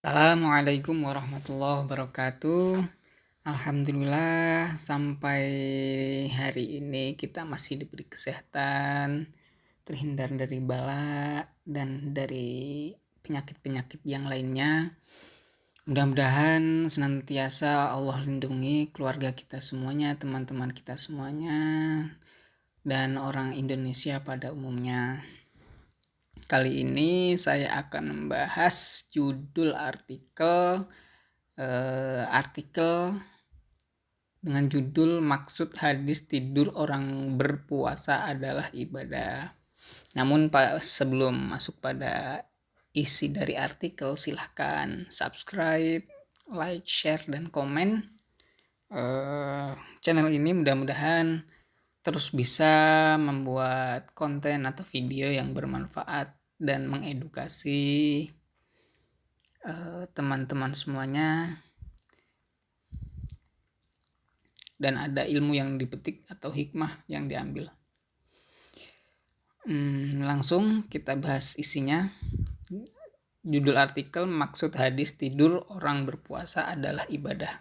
Assalamualaikum warahmatullahi wabarakatuh. Alhamdulillah sampai hari ini kita masih diberi kesehatan, terhindar dari bala dan dari penyakit-penyakit yang lainnya. Mudah-mudahan senantiasa Allah lindungi keluarga kita semuanya, teman-teman kita semuanya, dan orang Indonesia pada umumnya. Kali ini saya akan membahas judul artikel dengan judul maksud hadis tidur orang berpuasa adalah ibadah. Namun sebelum masuk pada isi dari artikel, silahkan subscribe, like, share, dan komen channel ini. Mudah-mudahan terus bisa membuat konten atau video yang bermanfaat dan mengedukasi teman-teman semuanya, dan ada ilmu yang dipetik atau hikmah yang diambil. Langsung kita bahas isinya. Judul artikel, maksud hadis tidur orang berpuasa adalah ibadah.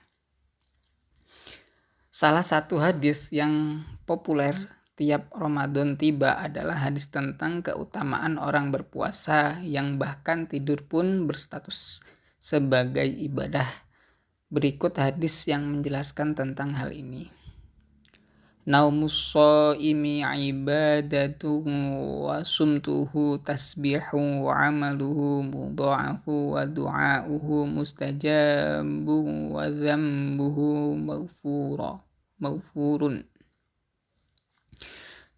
Salah satu hadis yang populer tiap Ramadan tiba adalah hadis tentang keutamaan orang berpuasa yang bahkan tidur pun berstatus sebagai ibadah. Berikut hadis yang menjelaskan tentang hal ini. Naumus shaimi ibadatun wa sumtuhu tasbihu wa amaluhu mudha'afu wa du'a'uhu mustajabu wa dzambuhu maghfurun.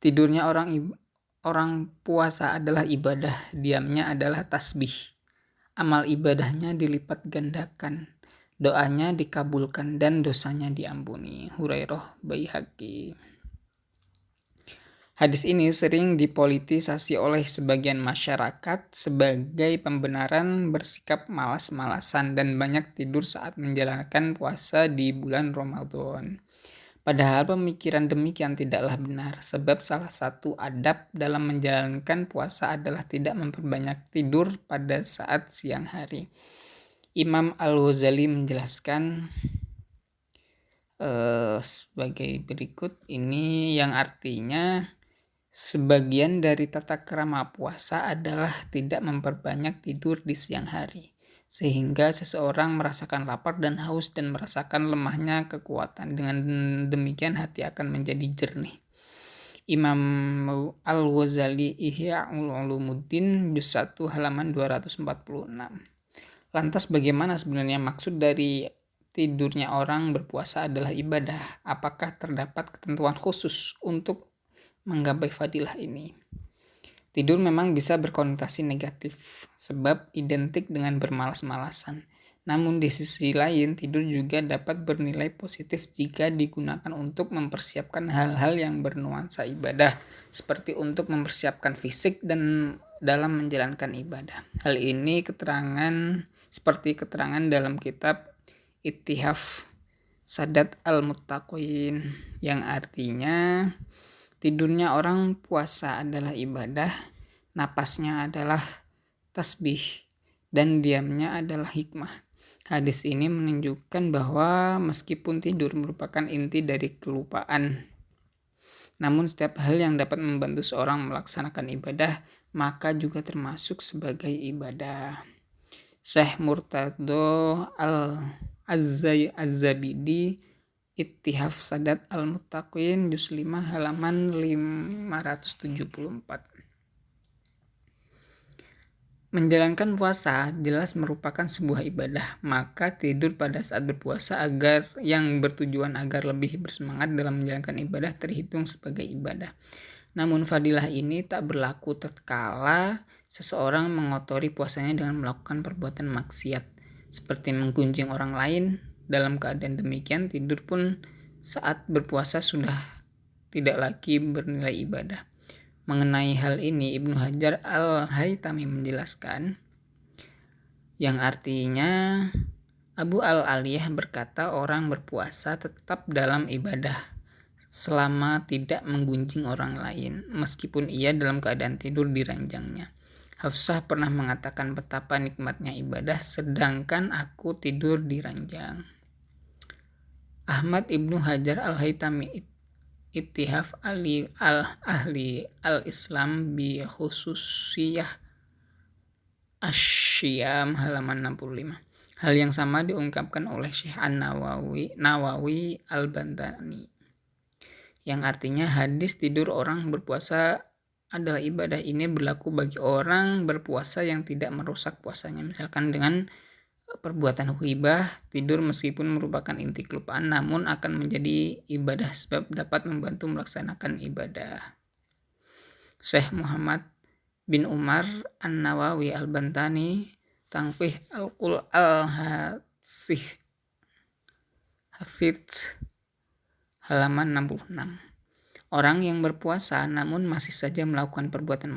Tidurnya orang puasa adalah ibadah, diamnya adalah tasbih. Amal ibadahnya dilipat gandakan, doanya dikabulkan dan dosanya diampuni. Hurairah Baihaqi. Hadis ini sering dipolitisasi oleh sebagian masyarakat sebagai pembenaran bersikap malas-malasan dan banyak tidur saat menjalankan puasa di bulan Ramadan. Padahal pemikiran demikian tidaklah benar, sebab salah satu adab dalam menjalankan puasa adalah tidak memperbanyak tidur pada saat siang hari. Imam Al-Ghazali menjelaskan sebagai berikut, ini yang artinya sebagian dari tata krama puasa adalah tidak memperbanyak tidur di siang hari, sehingga seseorang merasakan lapar dan haus dan merasakan lemahnya kekuatan. Dengan demikian hati akan menjadi jernih. Imam Al-Ghazali Ihya Ulumuddin juz 1 halaman 246. Lantas bagaimana sebenarnya maksud dari tidurnya orang berpuasa adalah ibadah? Apakah terdapat ketentuan khusus untuk menggapai fadilah ini? Tidur memang bisa berkonotasi negatif sebab identik dengan bermalas-malasan. Namun di sisi lain, tidur juga dapat bernilai positif jika digunakan untuk mempersiapkan hal-hal yang bernuansa ibadah, seperti untuk mempersiapkan fisik dan dalam menjalankan ibadah. Hal ini seperti keterangan dalam kitab Ittihaf Sadat Al-Muttaqin, yang artinya tidurnya orang puasa adalah ibadah, napasnya adalah tasbih, dan diamnya adalah hikmah. Hadis ini menunjukkan bahwa meskipun tidur merupakan inti dari kelupaan, namun setiap hal yang dapat membantu seorang melaksanakan ibadah maka juga termasuk sebagai ibadah. Syekh Murtado Al-Azzabidi Ittihaf Sadat Al-Muttaqin juz 5 halaman 574. Menjalankan puasa jelas merupakan sebuah ibadah, maka tidur pada saat berpuasa yang bertujuan agar lebih bersemangat dalam menjalankan ibadah terhitung sebagai ibadah. Namun fadilah ini tak berlaku tatkala seseorang mengotori puasanya dengan melakukan perbuatan maksiat, seperti menggunjing orang lain. Dalam keadaan demikian, tidur pun saat berpuasa sudah tidak lagi bernilai ibadah. Mengenai hal ini, Ibnu Hajar Al-Haytami menjelaskan, yang artinya Abu Al-Aliyah berkata orang berpuasa tetap dalam ibadah selama tidak menggunjing orang lain, meskipun ia dalam keadaan tidur di ranjangnya. Hafsah pernah mengatakan betapa nikmatnya ibadah sedangkan aku tidur di ranjang. Ahmad Ibnu Hajar Al-Haytami Ittihaf ahli al-Islam bi khususiyah Asy-Syam halaman 65. Hal yang sama diungkapkan oleh Syekh Nawawi Al-Bantani, yang artinya hadis tidur orang berpuasa adalah ibadah ini berlaku bagi orang berpuasa yang tidak merusak puasanya, misalkan dengan perbuatan ghibah. Tidur meskipun merupakan inti kelupaan namun akan menjadi ibadah sebab dapat membantu melaksanakan ibadah. Syekh Muhammad bin Umar An-Nawawi Al-Bantani Tangqih Al-Qul Al-Hafidz halaman 66. Orang yang berpuasa namun masih saja melakukan perbuatan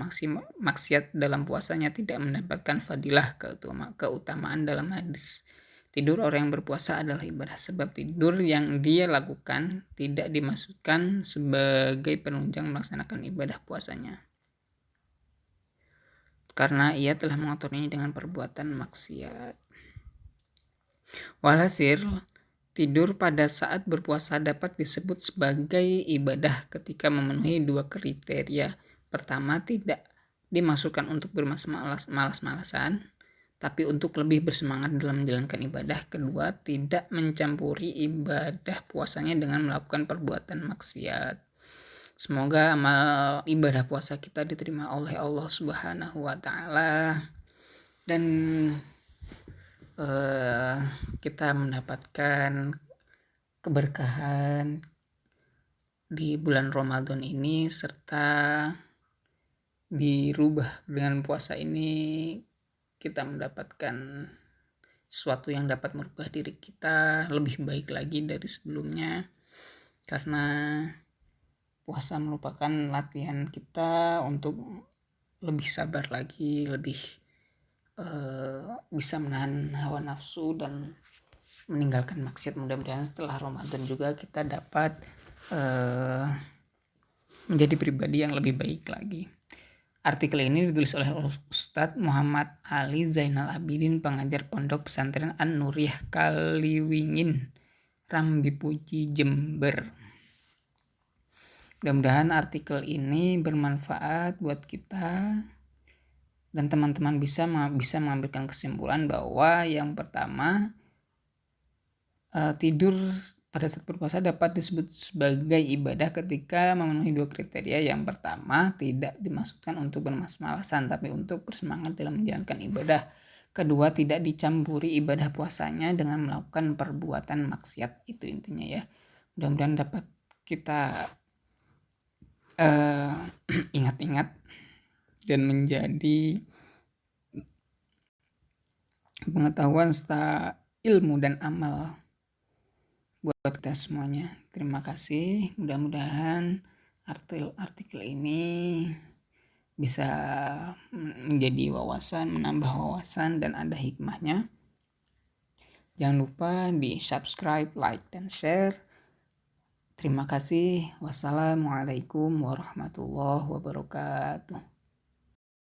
maksiat dalam puasanya tidak mendapatkan fadilah keutamaan dalam hadis. Tidur orang yang berpuasa adalah ibadah sebab tidur yang dia lakukan tidak dimaksudkan sebagai penunjang melaksanakan ibadah puasanya, karena ia telah mengotorinya dengan perbuatan maksiat. Walhasil, tidur pada saat berpuasa dapat disebut sebagai ibadah ketika memenuhi dua kriteria. Pertama, tidak dimaksudkan untuk bermalas-malasan, tapi untuk lebih bersemangat dalam menjalankan ibadah. Kedua, tidak mencampuri ibadah puasanya dengan melakukan perbuatan maksiat. Semoga amal ibadah puasa kita diterima oleh Allah Subhanahu wa Ta'ala, dan kita mendapatkan keberkahan di bulan Ramadan ini, serta dirubah dengan puasa ini kita mendapatkan sesuatu yang dapat merubah diri kita lebih baik lagi dari sebelumnya, karena puasa merupakan latihan kita untuk lebih sabar lagi, lebih bisa menahan hawa nafsu dan meninggalkan maksiat. Mudah-mudahan setelah Ramadan juga kita dapat menjadi pribadi yang lebih baik lagi. Artikel ini ditulis oleh Ustadz Muhammad Ali Zainal Abidin, pengajar Pondok Pesantren An-Nuriyah Kaliwingin, Rambipuji, Jember. Mudah-mudahan artikel ini bermanfaat buat kita dan teman-teman bisa mengambilkan kesimpulan bahwa yang pertama, tidur pada saat berpuasa dapat disebut sebagai ibadah ketika memenuhi dua kriteria. Yang pertama, tidak dimaksudkan untuk bermalas-malasan tapi untuk bersemangat dalam menjalankan ibadah. Kedua, tidak dicampuri ibadah puasanya dengan melakukan perbuatan maksiat. Itu intinya ya. Mudah-mudahan dapat kita ingat-ingat dan menjadi pengetahuan serta ilmu dan amal buat kita semuanya. Terima kasih. Mudah-mudahan artikel ini bisa menjadi wawasan, menambah wawasan dan ada hikmahnya. Jangan lupa di subscribe, like, dan share. Terima kasih. Wassalamualaikum warahmatullahi wabarakatuh.